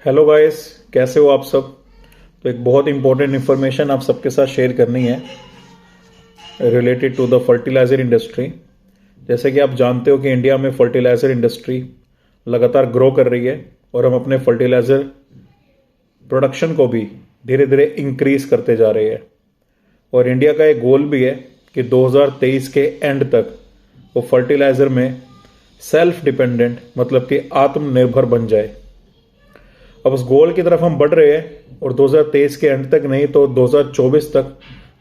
Hello guys, कैसे हो आप सब। तो एक बहुत इंपॉर्टेंट इन्फॉर्मेशन आप सबके साथ शेयर करनी है related to the fertiliser industry. जैसे कि आप जानते हो कि इंडिया में फर्टिलाइज़र इंडस्ट्री लगातार ग्रो कर रही है और हम अपने फर्टिलाइज़र प्रोडक्शन को भी धीरे धीरे इंक्रीज करते जा रहे हैं। और इंडिया का एक गोल भी है कि 2023 के एंड तक वो फर्टिलाइज़र में सेल्फ डिपेंडेंट मतलब कि आत्मनिर्भर बन जाए। अब उस गोल की तरफ हम बढ़ रहे हैं और 2023 के एंड तक नहीं तो 2024 तक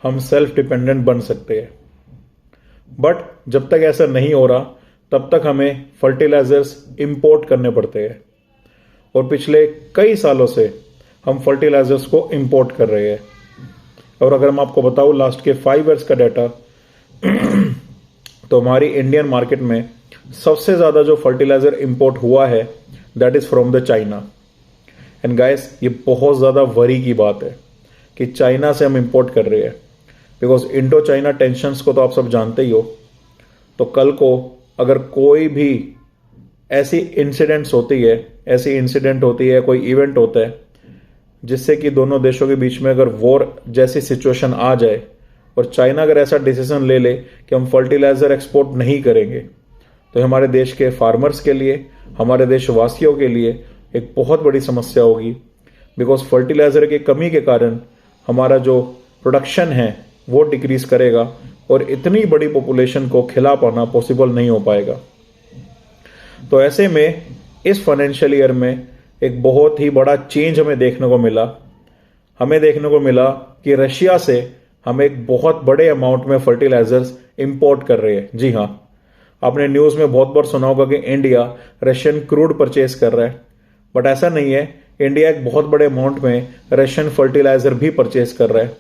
हम सेल्फ डिपेंडेंट बन सकते हैं। बट जब तक ऐसा नहीं हो रहा तब तक हमें फर्टिलाइजर्स इंपोर्ट करने पड़ते हैं और पिछले कई सालों से हम फर्टिलाइजर्स को इंपोर्ट कर रहे हैं। और अगर मैं आपको बताऊं लास्ट के 5 ईयर्स का डाटा तो हमारी इंडियन मार्केट में सबसे ज़्यादा जो फर्टिलाइजर इंपोर्ट हुआ है that is from the China. And guys, ये बहुत ज़्यादा वरी की बात है कि चाइना से हम इंपोर्ट कर रहे हैं, बिकॉज इंडो चाइना टेंशंस को तो आप सब जानते ही हो। तो कल को अगर कोई भी ऐसी इंसिडेंट होती है, कोई इवेंट होता है जिससे कि दोनों देशों के बीच में अगर वॉर जैसी सिचुएशन आ जाए और चाइना अगर ऐसा डिसीजन ले ले कि हम फर्टिलाइजर एक्सपोर्ट नहीं करेंगे, तो हमारे देश के फार्मर्स के लिए, हमारे देशवासियों के लिए एक बहुत बड़ी समस्या होगी। बिकॉज फर्टिलाइजर की कमी के कारण हमारा जो प्रोडक्शन है वो डिक्रीज करेगा और इतनी बड़ी पॉपुलेशन को खिला पाना पॉसिबल नहीं हो पाएगा। तो ऐसे में इस फाइनेंशियल ईयर में एक बहुत ही बड़ा चेंज हमें देखने को मिला कि रशिया से हम एक बहुत बड़े अमाउंट में फर्टिलाइजर्स इंपोर्ट कर रहे हैं। जी हाँ, आपने न्यूज़ में बहुत बार सुना होगा कि इंडिया रशियन क्रूड परचेज कर रहा है, बट ऐसा नहीं है। इंडिया एक बहुत बड़े अमाउंट में रशियन फर्टिलाइजर भी परचेज कर रहा है।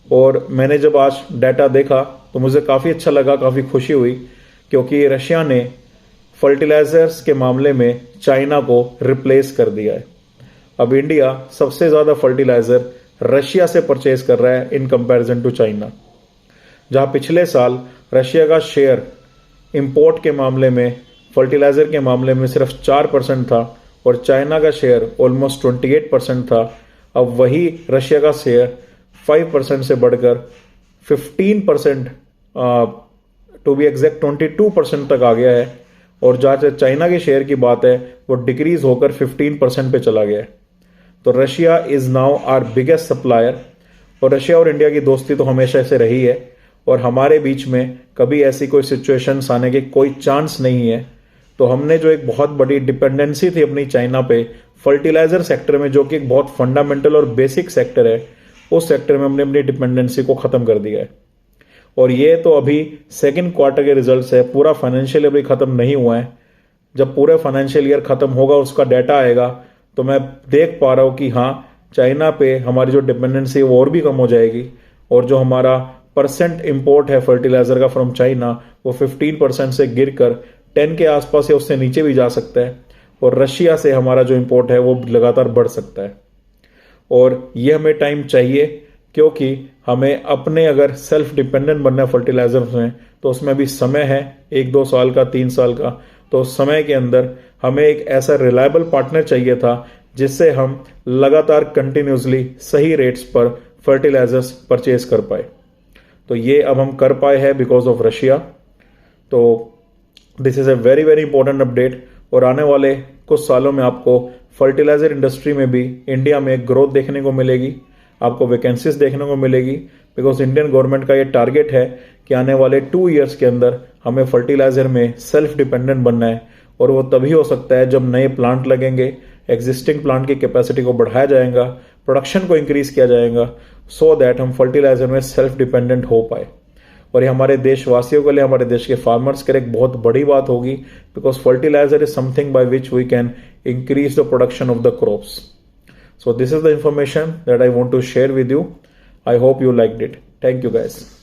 और मैंने जब आज डाटा देखा तो मुझे काफ़ी अच्छा लगा, काफ़ी खुशी हुई, क्योंकि रशिया ने फर्टिलाइजर्स के मामले में चाइना को रिप्लेस कर दिया है। अब इंडिया सबसे ज़्यादा फर्टिलाइजर रशिया से परचेज कर रहा है इन कंपैरिजन टू चाइना। जहां पिछले साल रशिया का शेयर इंपोर्ट के मामले में, फर्टिलाइजर के मामले में सिर्फ 4% था और चाइना का शेयर ऑलमोस्ट 28% था। अब वही रशिया का शेयर 5% से बढ़कर 15%, टू बी एग्जैक्ट 22% तक आ गया है। और जहाँ चाइना के शेयर की बात है वो डिक्रीज होकर 15% पे चला गया है। तो Russia is now our biggest supplier. और रशिया और इंडिया की दोस्ती तो हमेशा से रही है और हमारे बीच में कभी ऐसी कोई सिचुएशंस आने के कोई चांस नहीं है। तो हमने जो एक बहुत बड़ी डिपेंडेंसी थी अपनी चाइना पे फर्टिलाइजर सेक्टर में, जो कि एक बहुत फंडामेंटल और बेसिक सेक्टर है, उस सेक्टर में हमने अपनी डिपेंडेंसी को खत्म कर दिया है। और ये तो अभी सेकंड क्वार्टर के रिजल्ट्स है, पूरा फाइनेंशियल ईयर अभी खत्म नहीं हुआ है। जब पूरा फाइनेंशियल ईयर खत्म होगा, उसका डाटा आएगा, तो मैं देख पा रहा हूँ कि हाँ, चाइना पे हमारी जो डिपेंडेंसी है वो और भी कम हो जाएगी और जो हमारा परसेंट इंपोर्ट है फर्टिलाइजर का फ्रॉम चाइना वो 15% से गिरकर 10 के आसपास या उससे नीचे भी जा सकता है। और रशिया से हमारा जो इंपोर्ट है वो लगातार बढ़ सकता है। और ये हमें टाइम चाहिए, क्योंकि हमें अपने अगर सेल्फ डिपेंडेंट बनना है फर्टिलाइजर्स में तो उसमें भी समय है, 1-2 साल का, 3 साल का। तो उस समय के अंदर हमें एक ऐसा रिलायबल पार्टनर चाहिए था जिससे हम लगातार कंटिन्यूसली सही रेट्स पर फर्टिलाइजर्स परचेज कर पाए। तो ये अब हम कर पाए हैं बिकॉज ऑफ रशिया। तो this is a very very important update. और आने वाले कुछ सालों में आपको फर्टिलाइजर इंडस्ट्री में भी इंडिया में ग्रोथ देखने को मिलेगी, आपको वैकेंसीज देखने को मिलेगी। बिकॉज इंडियन गवर्नमेंट का ये टारगेट है कि आने वाले 2 ईयर्स के अंदर हमें फर्टिलाइजर में सेल्फ डिपेंडेंट बनना है। और वो तभी हो सकता है जब नए प्लांट लगेंगे, एग्जिस्टिंग प्लांट की कैपेसिटी को बढ़ाया जाएगा, प्रोडक्शन को इंक्रीज किया जाएगा, सो दैट हम फर्टिलाइजर में सेल्फ डिपेंडेंट हो पाए। और ये हमारे देशवासियों के लिए, हमारे देश के फार्मर्स के लिए एक बहुत बड़ी बात होगी, because fertiliser is something by which we can increase the production of the crops. So this is the information that I want to share with you. I hope you liked it. Thank you guys.